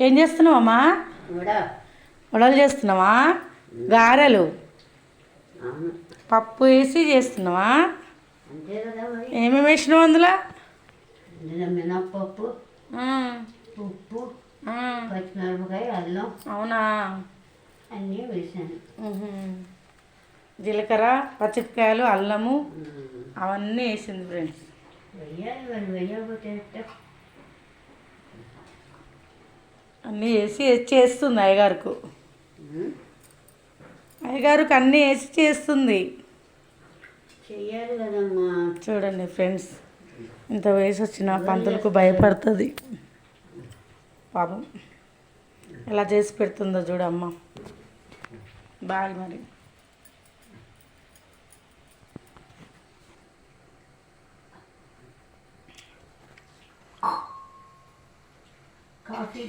ఏం చేస్తున్నావమ్మా? వడలు చేస్తున్నావా? గారెలు పప్పు వేసి చేస్తున్నావా? ఏమేమి వేసినావు అందులో? మినప్పప్పు, ఉప్పు, పచ్చిమిరపకాయ, అల్లం. అవునా? అన్నీ వేసాను. జీలకర్ర, పచ్చిమిరపకాయలు, అల్లము అవన్నీ వేసింది ఫ్రెండ్స్. వెయ్యాలి, వాళ్ళు వెయ్యకపోతే అన్నీ వేసి చేస్తుంది అయ్యగారికి. అయ్యగారికి అన్నీ వేసి చేస్తుంది. చెయ్యాలి కదమ్మా. చూడండి ఫ్రెండ్స్, ఇంత వయసు వచ్చిన పంతులకు భయపడుతుంది పాపం. ఎలా చేసి పెడుతుందో చూడమ్మ. బాయ్ మరి. కాఫీ